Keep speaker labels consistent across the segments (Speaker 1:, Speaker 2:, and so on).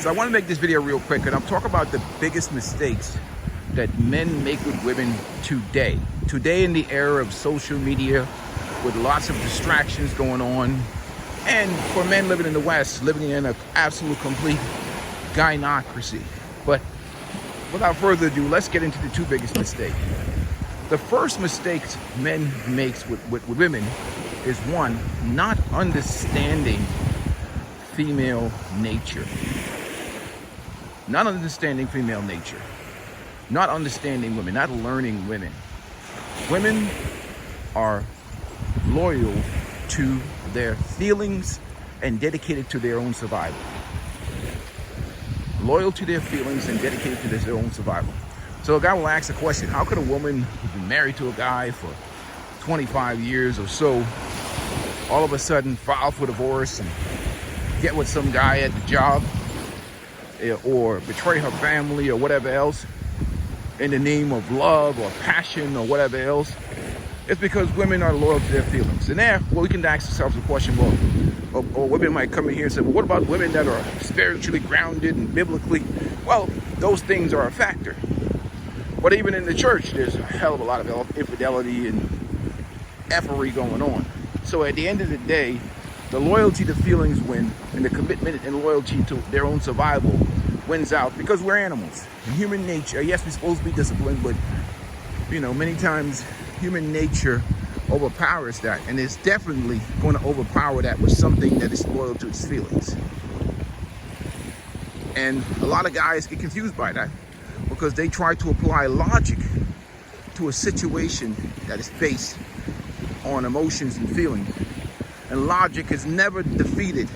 Speaker 1: So I want to make this video real quick, and I'm talking about the biggest mistakes that men make with women today. Today in the era of social media, with lots of distractions going on, and for men living in the West, living in an absolute complete gynocracy. But without further ado, let's get into the two biggest mistakes. The first mistake men makes with women is, one, not understanding female nature. Not understanding female nature. Not understanding women, not learning women. Women are loyal to their feelings and dedicated to their own survival. Loyal to their feelings and dedicated to their own survival. So a guy will ask the question, how could a woman who's been married to a guy for 25 years or so all of a sudden file for divorce and get with some guy at the job, or betray her family or whatever else in the name of love or passion or whatever else? It's because women are loyal to their feelings. And there, well, we can ask ourselves the question, well, or women might come in here and say, well, what about women that are spiritually grounded and biblically? Well, those things are a factor. But even in the church, there's a hell of a lot of infidelity and effery going on. So at the end of the day, the loyalty to feelings win, and the commitment and loyalty to their own survival wins out, because we're animals. In human nature, yes, we're supposed to be disciplined, but many times human nature overpowers that, and it's definitely going to overpower that with something that is loyal to its feelings. And a lot of guys get confused by that because they try to apply logic to a situation that is based on emotions and feelings. And logic has never defeated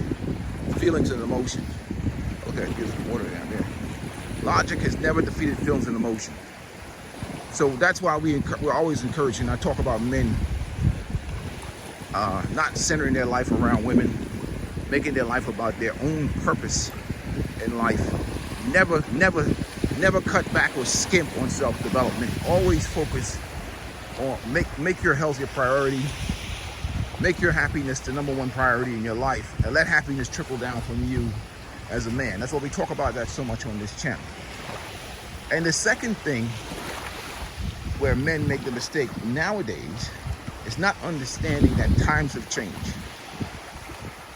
Speaker 1: feelings and emotions. Okay, here's some water down there. Logic has never defeated feelings and emotions. So that's why we're always encouraging. I talk about men not centering their life around women, making their life about their own purpose in life. Never cut back or skimp on self-development. Always focus on make your health your priority. Make your happiness the number one priority in your life, and let happiness trickle down from you as a man. That's why we talk about that so much on this channel. And the second thing where men make the mistake nowadays is not understanding that times have changed.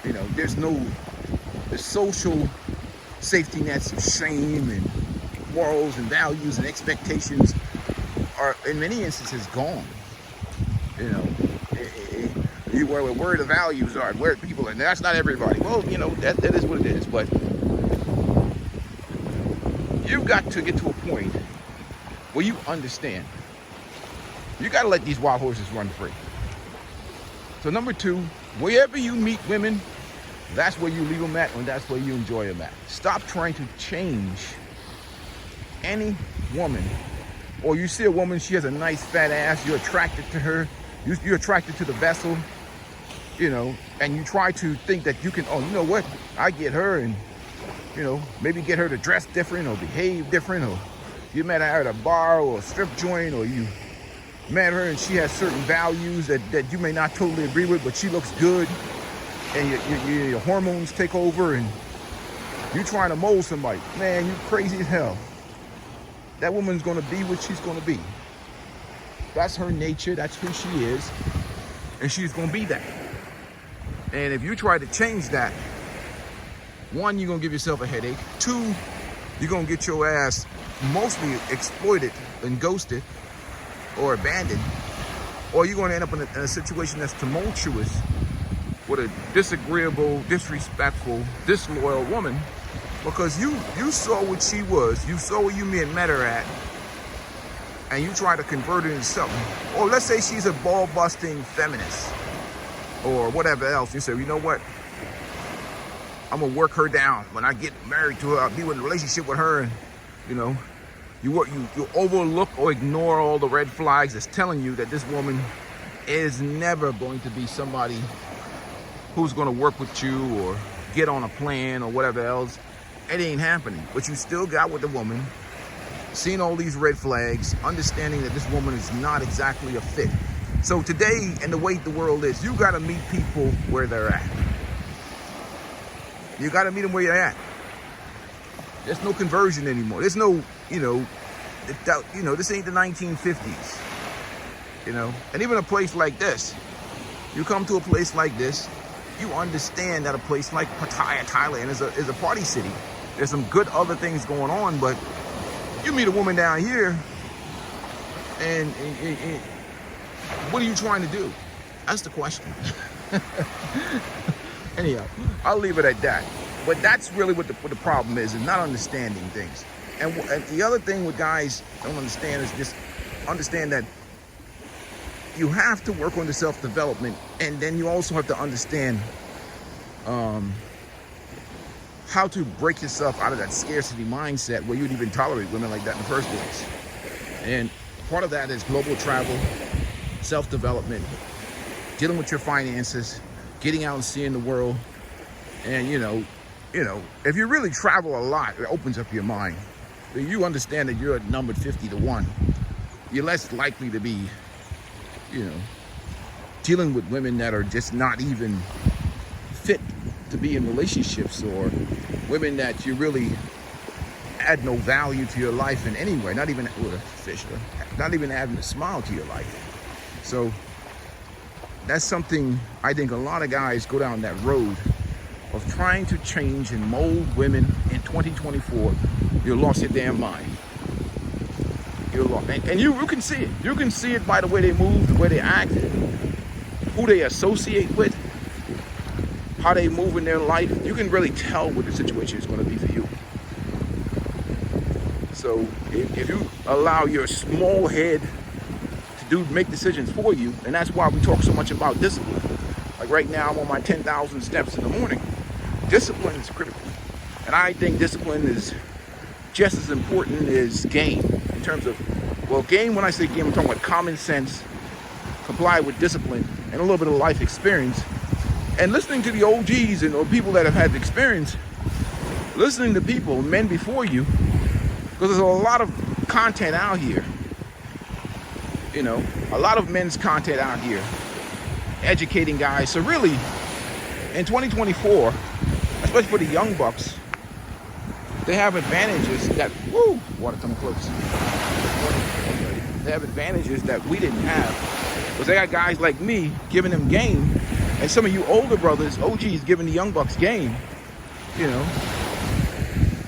Speaker 1: The social safety nets of shame and morals and values and expectations are in many instances gone. Where the values are, where people are, and that's not everybody. Well, that is what it is, but you've got to get to a point where you understand. You got to let these wild horses run free. So number two, wherever you meet women, that's where you leave them at, and that's where you enjoy them at. Stop trying to change any woman. Or you see a woman, she has a nice fat ass, you're attracted to her, you're attracted to the vessel, and you try to think that you can, I get her, and, maybe get her to dress different or behave different, or you met her at a bar or a strip joint, or you met her and she has certain values that you may not totally agree with, but she looks good, and your hormones take over, and you trying to mold somebody. Man, you crazy as hell. That woman's going to be what she's going to be. That's her nature. That's who she is. And she's going to be that. And if you try to change that, one, you're going to give yourself a headache. Two, you're going to get your ass mostly exploited and ghosted or abandoned. Or you're going to end up in a situation that's tumultuous with a disagreeable, disrespectful, disloyal woman, because you saw what she was. You saw where you met her at, and you try to convert her into something. Or let's say she's a ball-busting feminist or whatever else. You say, you know what? I'm going to work her down. When I get married to her, I'll be in a relationship with her. And, you overlook or ignore all the red flags that's telling you that this woman is never going to be somebody who's going to work with you or get on a plan or whatever else. It ain't happening. But you still got with the woman, seeing all these red flags, understanding that this woman is not exactly a fit. So today, and the way the world is, you got to meet people where they're at. You got to meet them where you're at. There's no conversion anymore. There's no, this ain't the 1950s, And even a place like this, you come to a place like this, you understand that a place like Pattaya, Thailand is a party city. There's some good other things going on, but you meet a woman down here, and what are you trying to do? That's the question. Anyhow, I'll leave it at that. But that's really what the problem is not understanding things. And the other thing what guys don't understand is just understand that you have to work on the self-development, and then you also have to understand how to break yourself out of that scarcity mindset where you'd even tolerate women like that in the first place. And part of that is global travel, self-development, dealing with your finances, getting out and seeing the world. And if you really travel a lot, it opens up your mind. You understand that you're numbered 50 to 1. You're less likely to be, dealing with women that are just not even fit to be in relationships, or women that you really add no value to your life in any way, not even with a fish, not even adding a smile to your life. So that's something I think a lot of guys go down that road of trying to change and mold women in 2024. You lost your damn mind. You're lost. And you can see it. You can see it by the way they move, the way they act, who they associate with, how they move in their life. You can really tell what the situation is going to be for you. So if you allow your small head to make decisions for you, and that's why we talk so much about discipline. Like right now, I'm on my 10,000 steps in the morning. Discipline is critical. And I think discipline is just as important as game in terms of, game, when I say game, I'm talking about common sense, comply with discipline, and a little bit of life experience. And listening to the OGs or people that have had experience, listening to people, men before you, because there's a lot of content out here. A lot of men's content out here, educating guys. So really, in 2024, especially for the young bucks, they have advantages that, water coming close. They have advantages that we didn't have. Because they got guys like me giving them game, and some of you older brothers, OGs, giving the young bucks game.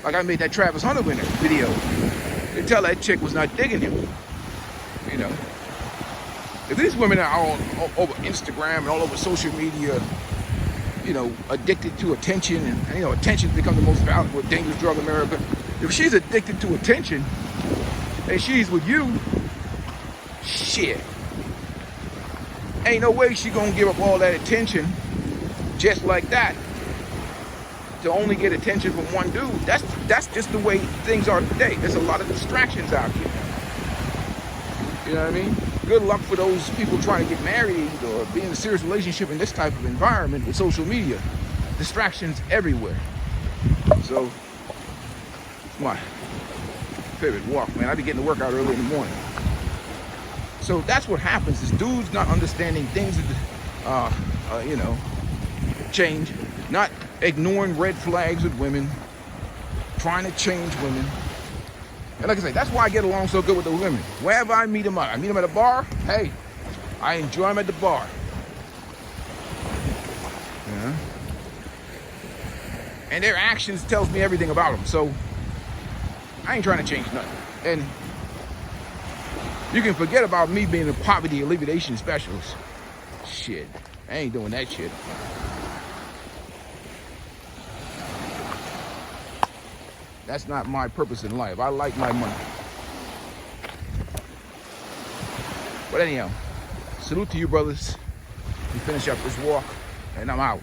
Speaker 1: Like I made that Travis Hunter winner video. They tell that chick was not digging him. If these women are all over Instagram and all over social media, addicted to attention, and attention becomes the most valuable, dangerous drug in America. If she's addicted to attention and she's with you, shit, ain't no way she gonna give up all that attention just like that to only get attention from one dude. That's just the way things are today. There's a lot of distractions out here. You know what I mean? Good luck for those people trying to get married or be in a serious relationship in this type of environment with social media. Distractions everywhere. So, it's my favorite walk, man. I be getting to work out early in the morning. So that's what happens, is dudes not understanding things, change, not ignoring red flags with women, trying to change women. And like I say, that's why I get along so good with the women. Wherever I meet them at a bar, hey, I enjoy them at the bar. Yeah. And their actions tells me everything about them. So I ain't trying to change nothing. And you can forget about me being a poverty alleviation specialist. Shit, I ain't doing that shit. That's not my purpose in life. I like my money. But anyhow, salute to you, brothers. We finish up this walk, and I'm out.